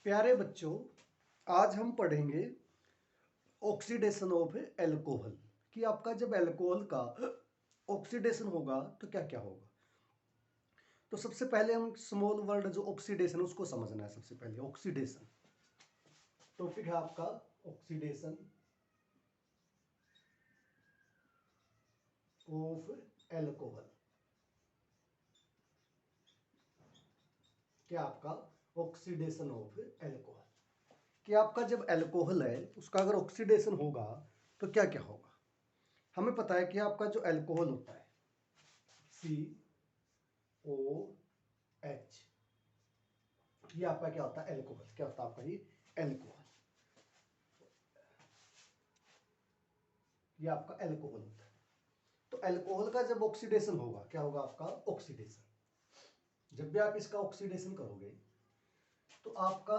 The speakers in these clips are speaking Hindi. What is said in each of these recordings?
प्यारे बच्चों, आज हम पढ़ेंगे ऑक्सीडेशन ऑफ एल्कोहल कि आपका जब एल्कोहल का ऑक्सीडेशन होगा तो क्या क्या होगा। तो सबसे पहले हम स्मॉल वर्ड जो ऑक्सीडेशन उसको समझना है। सबसे पहले ऑक्सीडेशन टॉपिक है आपका ऑक्सीडेशन ऑफ एल्कोहल। क्या आपका ऑक्सीडेशन ऑफ एल्कोहल कि आपका जब एल्कोहल है उसका अगर ऑक्सीडेशन होगा तो क्या क्या होगा। हमें पता है कि आपका जो एल्कोहल होता है COH, ये आपका क्या होता है एल्कोहल। क्या होता है आपका ये एल्कोहल, ये आपका एल्कोहल होता है। तो एल्कोहल का जब ऑक्सीडेशन होगा क्या होगा आपका ऑक्सीडेशन। जब भी आप इसका ऑक्सीडेशन करोगे तो आपका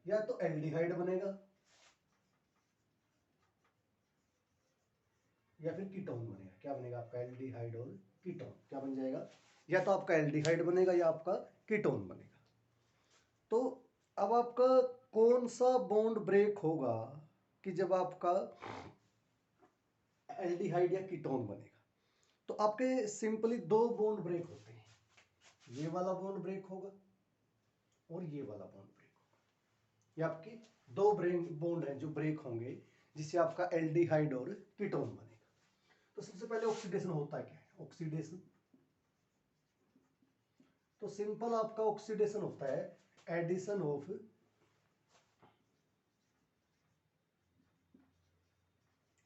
या तो एल्डिहाइड बनेगा या फिर कीटोन बनेगा। क्या बनेगा आपका एल्डिहाइड और कीटोन क्या बन जाएगा, या तो आपका एल्डिहाइड बनेगा या आपका कीटोन बनेगा। तो अब आपका कौन सा बॉन्ड ब्रेक होगा कि जब आपका एल्डिहाइड या कीटोन बनेगा। तो आपके सिंपली दो बॉन्ड ब्रेक होते हैं, ये वाला बॉन्ड ब्रेक होगा और ये वाला बॉन्ड ब्रेक होगा। ये आपके दो बॉन्ड हैं जो ब्रेक होंगे जिससे आपका एल्डिहाइड और कीटोन बनेगा। तो सबसे पहले ऑक्सीडेशन होता है क्या है ऑक्सीडेशन। तो सिंपल आपका ऑक्सीडेशन होता है addition of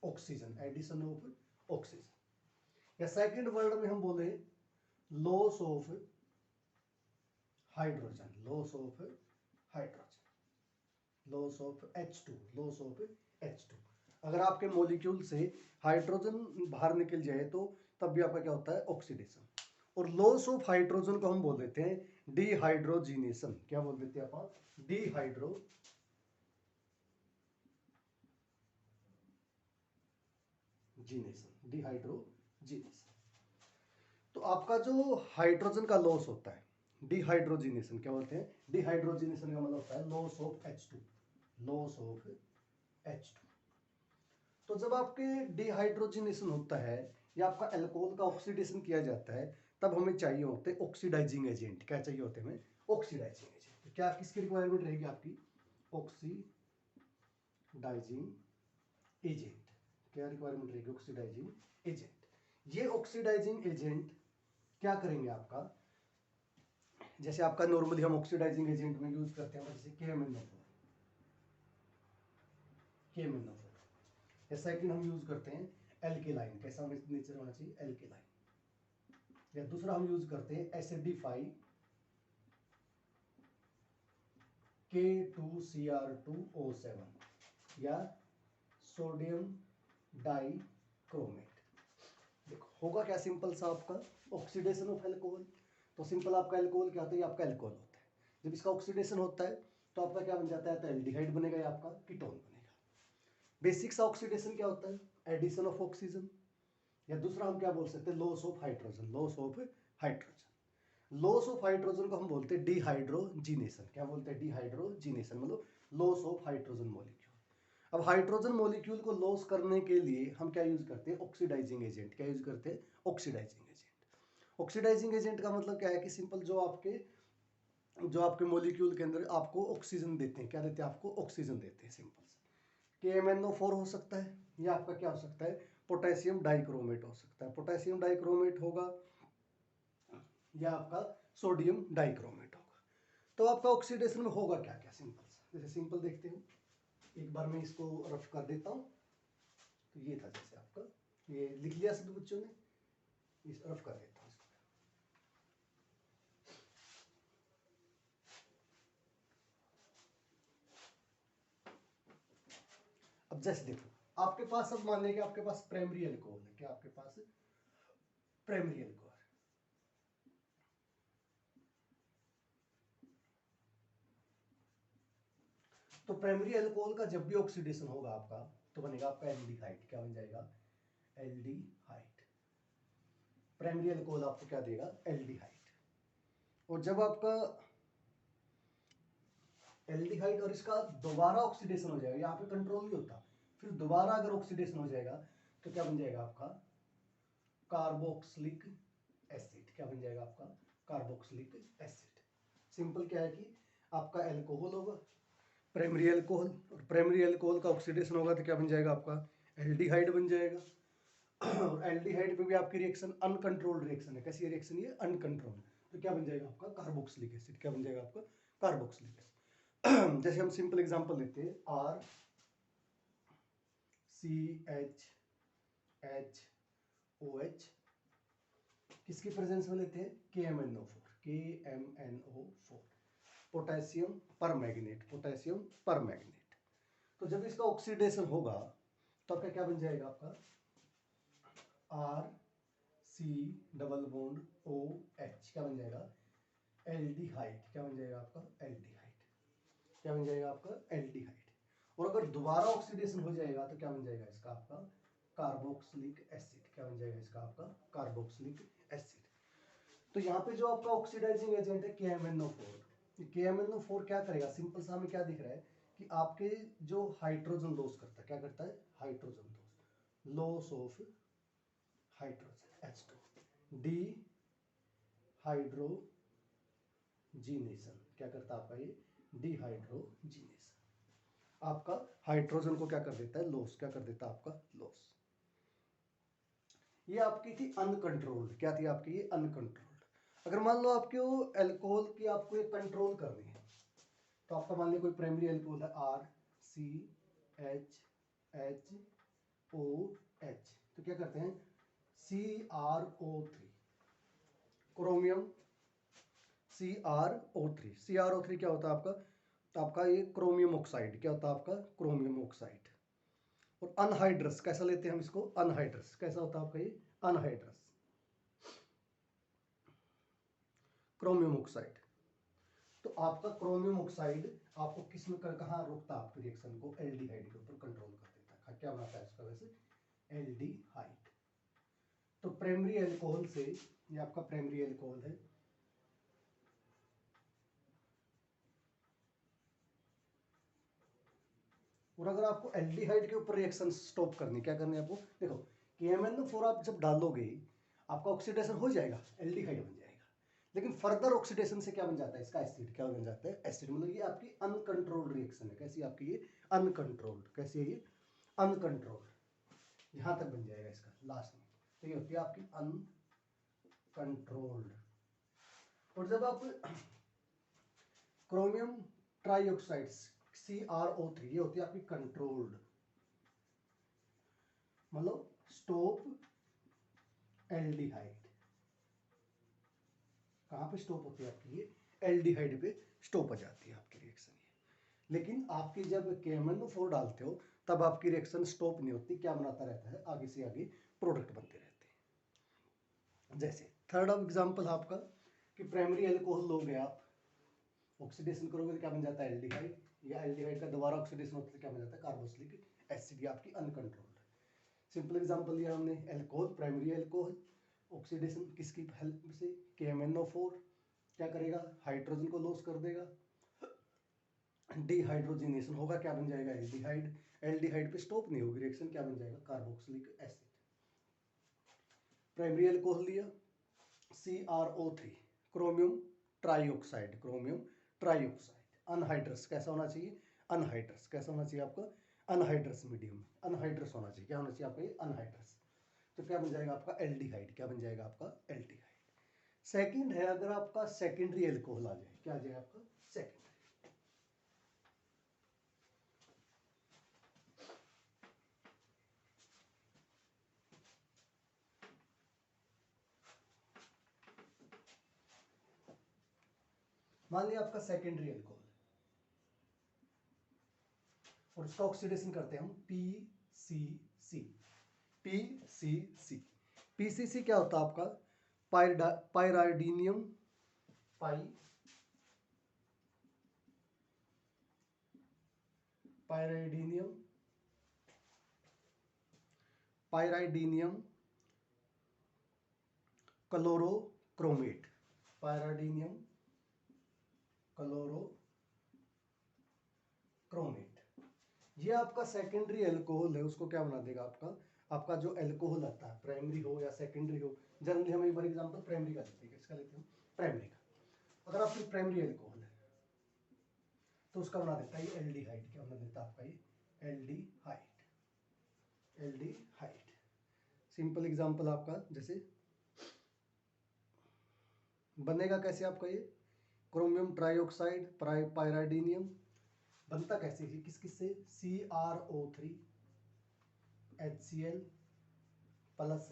oxygen, addition of oxygen, या सेकंड वर्ड में हम बोले loss of hydrogen, loss of hydrogen, loss of H2, loss of H2। अगर आपके मॉलिक्यूल से हाइड्रोजन बाहर निकल जाए तो तब भी आपका क्या होता है ऑक्सीडेशन। और लॉस ऑफ हाइड्रोजन को हम बोल देते हैं डिहाइड्रोजिनेशन। क्या बोल देते हैं आप, डिहाइड्रोजिनेशन। तो आपका जो हाइड्रोजन का लॉस होता है डिहाइड्रोजिनेशन, क्या बोलते हैं डिहाइड्रोजिनेशन का मतलब होता है loss of H2, loss of H2। तो जब आपके डिहाइड्रोजिनेशन होता है या आपका अल्कोहल का ऑक्सीडेशन किया जाता है तब हमें चाहिए होते हैं ऑक्सीडाइजिंग एजेंट। क्या चाहिए होते हैं हमें ऑक्सीडाइजिंग एजेंट। तो क्या किसकी रिक्वायरमेंट रहेगी आपकी ऑक्सीडाइजिंग एजेंट। क्या रिक्वायरमेंट रहेगी ऑक्सीडाइजिंग एजेंट। ये ऑक्सीडाइजिंग एजेंट क्या करेंगे आपका, जैसे आपका नॉर्मली हम ऑक्सीडाइजिंग एजेंट में यूज करते हैं जैसे KMnO4 या सेकंड हम यूज करते हैं एल्केलाइन। कैसा नेचर होना चाहिए एल्केलाइन। या दूसरा हम यूज करते हैं एसिडिफाई K2Cr2O7 या सोडियम डाइक्रोमेट। देखो होगा क्या सिंपल सा आपका ऑक्सीडेशन ऑफ एल्कोहल। तो सिंपल आपका एल्कोहल क्या होता है, आपका एल्कोहल होता है। जब इसका ऑक्सीडेशन होता है तो आपका क्या बन जाता है, तो एल्डिहाइड बनेगा या आपका कीटोन बनेगा। बेसिक सा ऑक्सीडेशन क्या होता है, एडिशन ऑफ ऑक्सीजन, या दूसरा हम क्या बोल सकते हैं loss of hydrogen, loss of hydrogen. Loss of hydrogen को हम बोलते हैं डिहाइड्रोजिनेशन। क्या बोलते हैं डिहाइड्रोजिनेशन, मतलब लॉस ऑफ हाइड्रोजन मॉलिक्यूल। अब हाइड्रोजन मॉलिक्यूल को लॉस करने के लिए हम क्या यूज करते हैं ऑक्सीडाइजिंग एजेंट। क्या यूज करते हैं ऑक्सीडाइजिंग एजेंट। ऑक्सीडाइजिंग एजेंट का मतलब क्या है कि सिंपल जो आपके मॉलिक्यूल के अंदर आपको ऑक्सीजन देते हैं, क्या देते हैं आपको ऑक्सीजन देते हैं। सिंपल KMnO4 हो सकता है या आपका क्या हो सकता है पोटेशियम डाइक्रोमेट हो सकता है, पोटेशियम डाइक्रोमेट होगा या आपका सोडियम डाइक्रोमेट होगा। तो आपका ऑक्सीडेशन में होगा क्या क्या सिंपल सा, जैसे सिंपल देखते हैं। एक बार मैं इसको रफ कर देता हूँ। तो ये था जैसे आपका, ये लिख लिया सब बच्चों ने, इस रफ कर देता हूँ इसको। अब जैसे देखो आपके पास, अब मान लें कि आपके पास प्राइमरी अल्कोहल है। क्या आपके पास प्राइमरी अल्कोहल, तो प्राइमरी अल्कोहल का जब भी ऑक्सीडेशन होगा आपका तो बनेगा आपका एल्डिहाइड। क्या बन जाएगा एल्डिहाइड। प्राइमरी अल्कोहल आपको क्या देगा एल्डिहाइड। और जब आपका एल्डिहाइड, और इसका दोबारा ऑक्सीडेशन हो जाएगा, यहाँ पे कंट्रोल नहीं होता, फिर दोबारा अगर ऑक्सीडेशन हो जाएगा तो क्या बन जाएगा आपका कार्बोक्सिलिक एसिड। क्या बन जाएगा आपका कार्बोक्सिलिक एसिड। सिंपल क्या है कि आपका एल्कोहल होगा, प्राइमरी एल्कोहल, और प्राइमरी एल्कोहल का ऑक्सीडेशन होगा तो क्या बन जाएगा आपका एल्डिहाइड बन जाएगा। और एल्डिहाइड पे भी आपकी रिएक्शन अनकंट्रोल्ड रिएक्शन है। कैसी रिएक्शन ये अनकंट्रोल्ड, तो क्या बन जाएगा आपका कार्बोक्सिलिक एसिड। क्या बन जाएगा आपका कार्बोक्सिलिक एसिड। जैसे हम सिंपल एग्जांपल लेते हैं, R C H O H, किसकी प्रेजेंस में लेते हैं KMnO4 पोटेशियम पर मैग्नेट, पोटेशियम पर मैग्नेट। तो जब इसका ऑक्सीडेशन होगा तो आपका क्या बन जाएगा आपका R C double bond O H, क्या बन जाएगा एल्डिहाइड। क्या बन जाएगा आपका एल्डिहाइड। क्या बन जाएगा आपका एल्डिहाइड। और अगर दोबारा ऑक्सीडेशन हो जाएगा तो क्या बन जाएगा इसका आपका कार्बोक्सिलिक एसिड। क्या बन जाएगा इसका आपका कार्बोक्सिलिक एसिड। तो यहाँ पे जो आपका ऑक्सीडाइजिंग एजेंट है KMnO4, KMnO4 क्या करेगा, सिंपल सा हमें क्या दिख रहा है कि आपके जो हाइड्रोजन लॉस करता है, क्या करता है hydrogen loss of hydrogen H2, dehydrogenation. क्या करता है आपका ये डिहाइड्रोजीनेशन, आपका हाइड्रोजन को क्या कर देता है लॉस, क्या कर देता है आपका लॉस। ये आपकी थी अनकंट्रोल्ड। क्या थी आपकी ये अनकंट्रोल्ड। अगर मान लो आपको एल्कोहल की आपको एक कंट्रोल करनी है, तो आपका मान लो कोई प्राइमरी एल्कोहल है RCHHOH, तो क्या करते हैं CrO3 क्रोमियम CrO3 क्या होता है आपका, तो आपका ये क्रोमियम ऑक्साइड। क्या होता है आपका क्रोमियम ऑक्साइड। और अनहाइड्रस कैसा लेते हैं हम इसको, अनहाइड्रस कैसा होता है आपका ये अनहाइड्रस क्रोमियम ऑक्साइड। तो आपका क्रोमियम ऑक्साइड आपको किस में कहाँ रोकता है आपकी रिएक्शन को एल्डिहाइड के ऊपर कंट्रोल कर देता है। क्या बनाता है इसका वैसे एल्डिहाइड। तो प्राइमरी एल्कोहल से, ये आपका प्राइमरी एल्कोहल है, और अगर आपको एल्डिहाइड के ऊपर रिएक्शन स्टॉप करनी, क्या करनी है आपको, देखो KMnO4 आप जब डालोगे आपका ऑक्सीडेशन हो जाएगा, एल्डिहाइड बन जाएगा, लेकिन फर्दर ऑक्सीडेशन से क्या बन जाता है इसका एसिड। क्या बन जाता है एसिड। मतलब ये आपकी अनकंट्रोल्ड रिएक्शन है। कैसी आपकी ये अनकंट्रोल्ड, कैसी है ये अनकंट्रोल्ड। यहां तक बन जाएगा इसका लास्ट में, तो ये होती है आपकी अनकंट्रोल्ड। और जब आप क्रोमियम ट्राईऑक्साइड CrO3, ये होती है आपकी कंट्रोल्ड, मतलब स्टॉप एल्डिहाइड। कहां पे स्टॉप होती है आपकी ये एल्डिहाइड पे स्टॉप हो जाती है आपकी रिएक्शन ये। लेकिन आपकी जब KMnO4 डालते हो तब आपकी रिएक्शन स्टॉप नहीं होती, क्या बनाता रहता है आगे से आगे प्रोडक्ट बनते रहते हैं। जैसे थर्ड एग्जांपल आपका कि प्राइमरी एल्कोहल लोगे आप, ऑक्सीडेशन करोगे तो क्या बन जाता है एल्डिहाइड, या एल्डिहाइड का दोबारा ऑक्सीडेशन होता है क्या बन जाता है कार्बोक्सिलिक एसिड। ये आपकी अनकंट्रोल्ड है। सिंपल एग्जांपल लिया हमने एल्कोहल, प्राइमरी एल्कोहल, ऑक्सीडेशन किसकी हेल्प से KMnO4 क्या करेगा हाइड्रोजन को लॉस कर देगा, डिहाइड्रोजिनेशन होगा, क्या बन जाएगा एल्डिहाइड। एल्डिहाइड पे स्टॉप नहीं होगी रिएक्शन, क्या बन जाएगा कार्बोक्सिलिक एसिड। प्राइमरी एल्कोहल लिया CrO3 chromium trioxide, chromium trioxide anhydrous कैसा होना चाहिए, अनहाइड्रस कैसा होना चाहिए आपका अनहाइड्रस मीडियम, अनहाइड्रस होना चाहिए। क्या होना चाहिए आपका ये अनहाइड्रस। तो क्या बन जाएगा आपका एल्डिहाइड। क्या बन जाएगा आपका एल्डिहाइड। सेकंड है अगर आपका सेकेंडरी एल्कोहल आ जाए, क्या आ जाए आपका सेकेंडरी। मान लिया आपका सेकेंडरी एल्कोहल और उसका ऑक्सीडेशन करते हैं हम PCC। PCC क्या होता है आपका पायराइडीनियम पायराइडीनियम क्लोरोक्रोमेट, पायराइडीनियम क्लोरोक्रोमेट क्रोमेट। ये आपका सेकेंडरी अल्कोहल है, उसको क्या बना देगा आपका जो अल्कोहल आता है, प्राइमरी हो या सेकेंडरी हो, जनरली हम एक बार एग्जांपल प्राइमरी का लेते हैं। किसका लेते हैं? प्राइमरी का। अगर आपकी प्राइमरी अल्कोहल है तो उसका बना देता है ये एल्डिहाइड। क्या बना देता है आपका ये? एल्डिहाइड। एल्डिहाइड। सिंपल एग्जांपल आपका जैसे बनेगा कैसे आपका ये? क्रोमियम ट्राइऑक्साइड पायराडीनियम बनता कैसे है? किस किस से? CrO3 HCl plus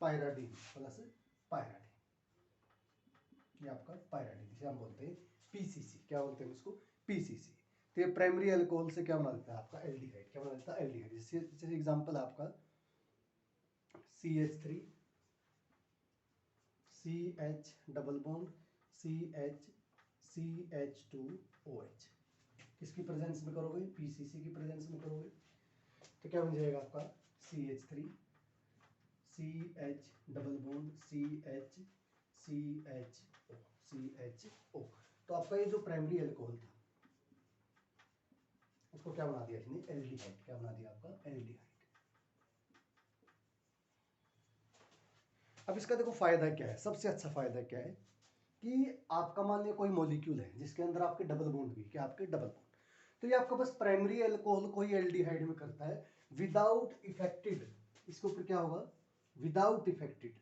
pyridine plus pyridine. ये आपका पायराडीन, जिसे हम बोलते हैं PCC। क्या बोलते हैं उसको? PCC। तो ये प्राइमरी अल्कोहल से क्या बना देता है आपका? एल्डिहाइड। क्या बना देता है? एल्डिहाइड। जैसे एग्जांपल आपका CH3 CH double bond CH2OH। किसकी प्रेजेंस में करोगे? PCC की प्रेजेंस में करोगे तो क्या बन जाएगा आपका? CH3 CH double bond CHO। तो आपका ये जो प्राइमरी अल्कोहल था उसको क्या बना दिया इसने? एल्डिहाइड। क्या बना दिया आपका? एल्डिहाइड। अब इसका देखो फायदा क्या है, सबसे अच्छा फायदा क्या है कि आपका मान लिया कोई मॉलिक्यूल है जिसके अंदर आपके डबल बॉन्ड भी, क्या आपके डबल बॉन्ड, तो ये आपका बस प्राइमरी अल्कोहल को ही एल्डिहाइड में करता है विदाउट इफेक्टेड। इसके ऊपर क्या होगा? Without affected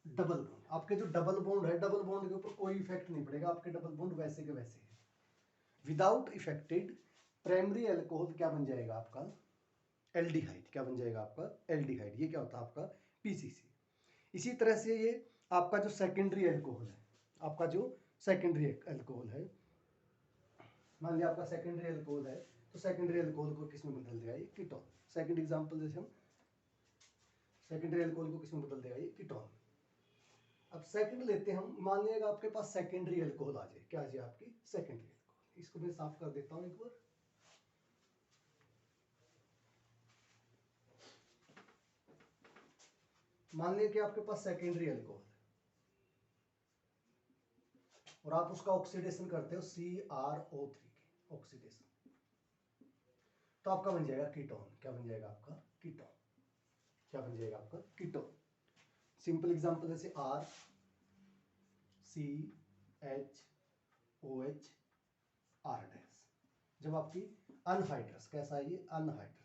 double bond. आपके जो डबल बॉन्ड है, डबल बॉन्ड के ऊपर कोई इफेक्ट नहीं पड़ेगा, आपके डबल बॉन्ड वैसे के वैसे है। विदाउट इफेक्टेड प्राइमरी अल्कोहल क्या बन जाएगा आपका? एल्डिहाइड। क्या बन जाएगा आपका? एल्डिहाइड। ये क्या होता है आपका? PCC। इसी तरह से ये आपका जो सेकेंडरी अल्कोहल है, आपका जो सेकेंडरी अल्कोहल है, मान लिया आपका सेकेंडरी अल्कोहल है तो सेकेंडरी अल्कोहल को किस में बदल देगा? ये कीटोन। सेकेंड एग्जांपल जैसे हम सेकेंडरी अल्कोहल को किस में बदल देगा? ये कीटोन। अब सेकंड लेते हैं हम, मान लिएगा आपके पास सेकेंडरी अल्कोहल आ जाए। क्या आ जाए आपकी? Secondary alcohol. इसको मैं साफ कर देता हूं एक बार। मान लिया कि आपके पास सेकेंडरी अल्कोहल है और आप उसका ऑक्सीडेशन करते हो CrO3 के ऑक्सीडेशन, तो आपका बन जाएगा कीटोन। क्या बन जाएगा आपका? कीटोन। क्या बन जाएगा आपका? कीटोन। सिंपल एग्जांपल जैसे RCHOH R डैश। जब आपकी अनहाइड्रस, कैसा है ये? अनहाइड्रस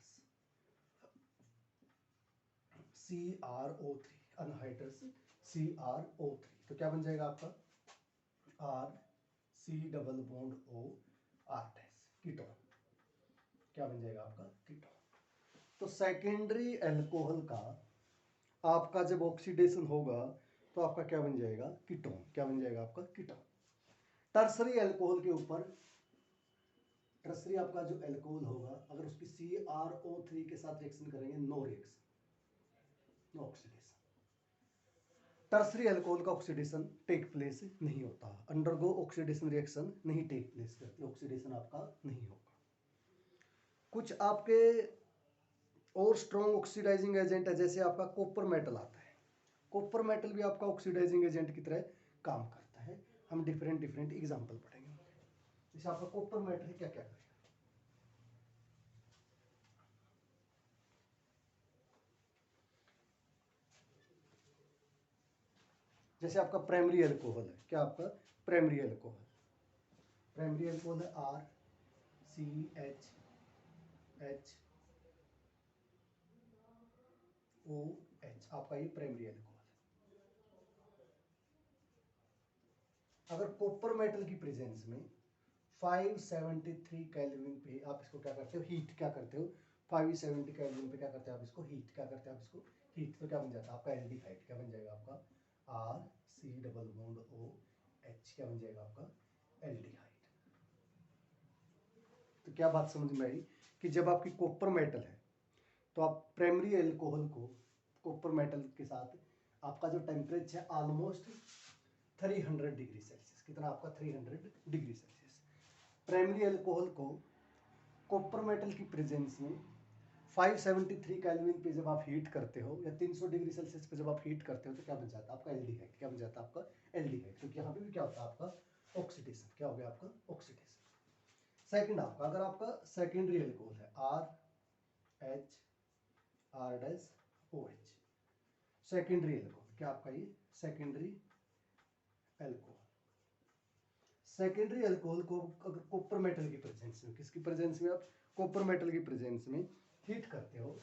CrO3, अनहाइड्रस CrO3, तो क्या बन जाएगा आपका? RC double bond O R dash, ketone. क्या बन जाएगा आपका? कीटोन। तो सेकेंडरी अल्कोहल का आपका जब ऑक्सीडेशन होगा तो आपका क्या बन जाएगा? कीटोन। क्या बन जाएगा आपका? कीटोन। टर्सरी अल्कोहल के ऊपर, टर्सरी आपका जो अल्कोहल होगा अगर उसकी CrO3 के साथ रिएक्शन करेंगे, no reaction, no oxidation. Tertiary alcohol का ऑक्सीडेशन टेक प्लेस नहीं होता, अंडरगो ऑक्सीडेशन रिएक्शन नहीं टेक प्लेस करती, ऑक्सीडेशन आपका नहीं होगा। कुछ आपके और स्ट्रॉन्ग ऑक्सीडाइजिंग एजेंट है, जैसे आपका कॉपर मेटल आता है। कॉपर मेटल भी आपका ऑक्सीडाइजिंग एजेंट की तरह काम करता है। हम डिफरेंट एग्जांपल पढ़ेंगे। जैसे आपका कॉपर मेटल क्या क्या करेगा? जैसे आपका प्राइमरी अल्कोहल है, क्या आपका? प्राइमरी अल्कोहल है RCHHOH, आपका ये प्राइमरी अल्कोहल है। अगर कॉपर मेटल की प्रेजेंस में 573 केल्विन पे आप इसको क्या करते हो? हीट। क्या करते हो? 570 केल्विन पे क्या करते हो आप इसको? हीट। क्या करते हो आप इसको? हीट। तो क्या बन जाता है आपका? एल्डिहाइड। क्या बन जाएगा आपका? RC double bond OH। क्या बन जाएगा आपका? एल्डिहाइड। तो क्या बात समझ में आई कि जब आपकी कॉपर मेटल है तो आप प्राइमरी अल्कोहल को कॉपर मेटल के साथ आपका जो टेम्परेचर है ऑलमोस्ट 300 डिग्री सेल्सियस, कितना आपका? 300 डिग्री सेल्सियस। प्राइमरी अल्कोहल को कॉपर मेटल की प्रेजेंस में 573 केल्विन पे जब आप हीट करते हो या 300 डिग्री सेल्सियस पे जब आप हीट करते हो तो क्या बन जाता है आपका एल्डिहाइड। क्या बन जाता है आपका एल्डिहाइड, क्योंकि यहाँ पे भी क्या होता है आपका ऑक्सीडेशन। क्या हो गया आपका ऑक्सीडेशन। सेकंड आपका, अगर आपका सेकेंडरी एल्कोहल है RH R-OH, सेकेंडरी एल्कोहल, क्या आपका ये सेकेंडरी एल्कोहल। सेकेंडरी एल्कोहल को अगर कॉपर मेटल की प्रेजेंस में, किसकी प्रेजेंस में, आप कॉपर मेटल की प्रेजेंस में हीट करते हो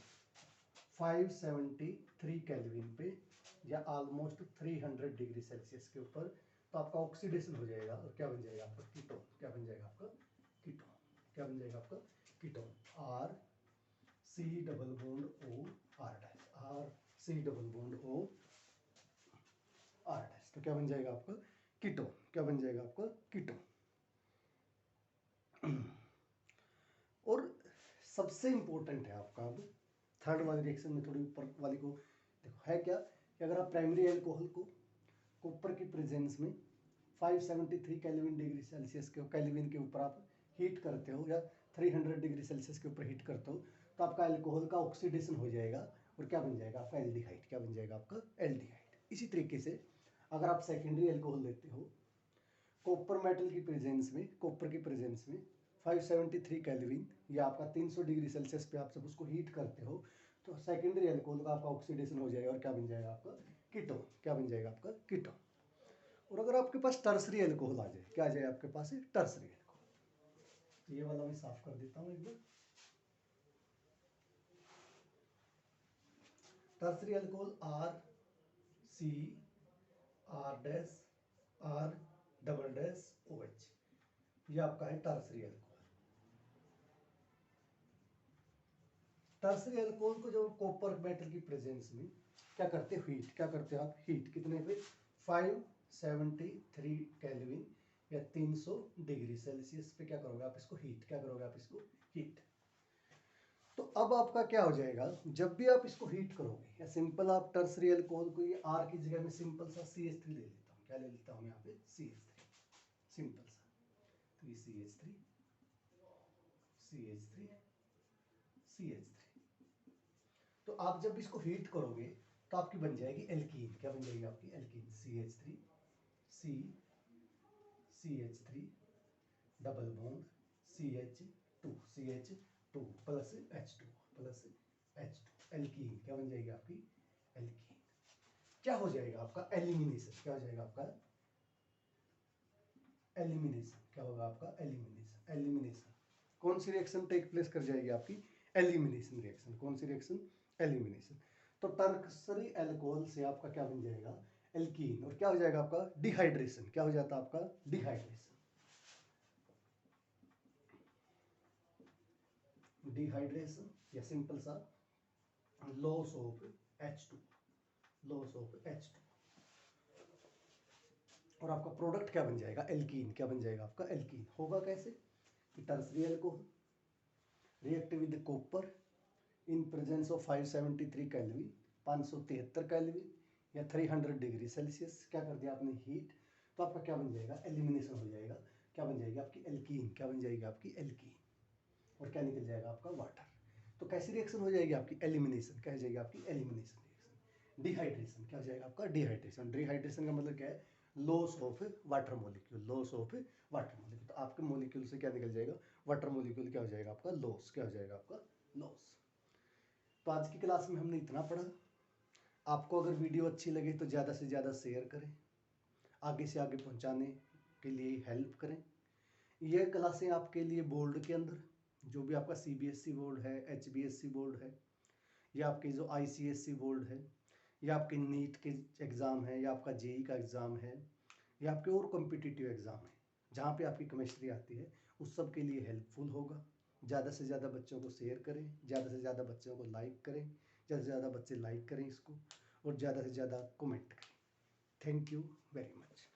573 केल्विन पे या ऑलमोस्ट 300 डिग्री सेल्सियस के ऊपर, तो आपका ऑक्सीडेशन हो जाएगा और क्या बन जाएगा आपका कीटोन। क्या बन जाएगा आपका कीटोन। क्या बन जाएगा आपका कीटोन। RC≡OR। तो क्या बन जाएगा आपका कीटोन। क्या बन जाएगा आपका कीटोन। और सबसे इंपॉर्टेंट है आपका अब थर्ड वाली रिएक्शन में, थोड़ी ऊपर वाली को देखो, है क्या कि अगर आप प्राइमरी एल्कोहल को कॉपर की प्रेजेंस में 573 केल्विन के ऊपर आप हीट करते हो या 300 डिग्री सेल्सियस के ऊपर हीट करते हो, तो आपका एल्कोहल का ऑक्सीडेशन हो जाएगा और क्या बन जाएगा आपका एल्डिहाइड। क्या बन जाएगा आपका एल्डिहाइड। इसी तरीके से अगर आप सेकेंडरी एल्कोहल लेते हो कॉपर मेटल की प्रेजेंस में, कॉपर की प्रेजेंस में 573 केल्विन या आपका 300 डिग्री सेल्सियस पे आप जब उसको हीट करते हो तो सेकेंडरी एल्कोहल का आपका ऑक्सीडेशन हो जाएगा और क्या बन जाएगा आपका कीटोन। क्या बन जाएगा आपका कीटोन। और अगर आपके पास टर्सरी एल्कोहल आ जाए, क्या आ जाए आपके पास टर्सरी एल्कोहल, तो ये वाला मैं साफ कर देता हूँ एक बार। टर्सरी एल्कोहल RC≡R'≅OH, ये आपका है टर्सरी एल्कोहल। टर्सरी एल्कोहल को जब कॉपर मेटल की प्रेजेंस में क्या करते हैं हीट, क्या करते हैं आप हीट, कितने पे 573 केल्विन या 300 डिग्री सेल्सियस पे क्या करोगे आप इसको हीट। क्या करोगे आप इसको हीट। तो अब आपका क्या हो जाएगा, जब भी आप इसको हीट करोगे या सिंपल आप टर्सरी एल्कोहल को ये R की जगह में सिंपल सा CH3 ले लेता हूँ। क्या ले लेता हूँ यहाँ पे CH3, सिंपल सा। तो ये CH3 तो आप जब इसको हीट करोगे तो आपकी बन जाएगी एल्कीन। क्या बन जाएगी आपकी alkene. CH3 double bond CH2 plus H2 alkene. क्या बन जाएगी आपकी एल्कीन। क्या हो जाएगा आपका एलिमिनेशन। क्या हो जाएगा आपका एलिमिनेशन। क्या होगा आपका एलिमिनेशन। कौन सी रिएक्शन टेक प्लेस कर जाएगी आपकी एलिमिनेशन रिएक्शन। कौन सी रिएक्शन एलिमिनेशन। तो टर्सरी एल्कोहल से आपका क्या बन जाएगा एल्कीन और क्या हो जाएगा आपका डिहाइड्रेशन। क्या हो जाता है आपका डिहाइड्रेशन या सिंपल सा लॉस ऑफ H2 और आपका प्रोडक्ट क्या बन जाएगा एल्कीन। क्या बन जाएगा आपका एल्कीन। होगा कैसे कि tertiary alcohol react with copper in presence of 573 kelvin 573 kelvin या 300 डिग्री सेल्सियस। क्या कर दिया आपने हीट, तो आपका क्या बन जाएगा एलिमिनेशन हो जाएगा। क्या बन जाएगी आपकी एल्कीन। क्या बन जाएगी आपकी एल्कीन और क्या निकल जाएगा आपका वाटर। तो कैसी रिएक्शन हो जाएगी आपकी एलिमिनेशन। क्या हो जाएगी आपकी एलिमिनेशन रिएक्शन। डिहाइड्रेशन क्या हो जाएगा आपका डिहाइड्रेशन। डिहाइड्रेशन का मतलब क्या है लॉस ऑफ वाटर मोलिक्यूल। तो आपके मोलिक्यूल से क्या निकल जाएगा वाटर मोलिक्यूल। क्या हो जाएगा आपका लॉस। क्या हो जाएगा आपका लॉस। तो आज की क्लास में हमने इतना पढ़ा। आपको अगर वीडियो अच्छी लगे तो ज़्यादा से ज़्यादा शेयर करें, आगे से आगे पहुंचाने के लिए हेल्प करें। यह क्लासें आपके लिए बोर्ड के अंदर जो भी आपका CBSE बोर्ड है, HBSE बोर्ड है, या आपके जो ICSE बोर्ड है, या आपके नीट के एग्ज़ाम है, या आपका JEE का एग्ज़ाम है, या आपके और कॉम्पिटिटिव एग्ज़ाम है जहाँ पे आपकी केमिस्ट्री आती है, उस सब के लिए हेल्पफुल होगा। ज़्यादा से ज़्यादा बच्चों को शेयर करें, ज़्यादा से ज़्यादा बच्चों को लाइक करें, ज़्यादा से ज़्यादा बच्चे लाइक करें इसको और ज़्यादा से ज़्यादा कमेंट करें। Thank you very much.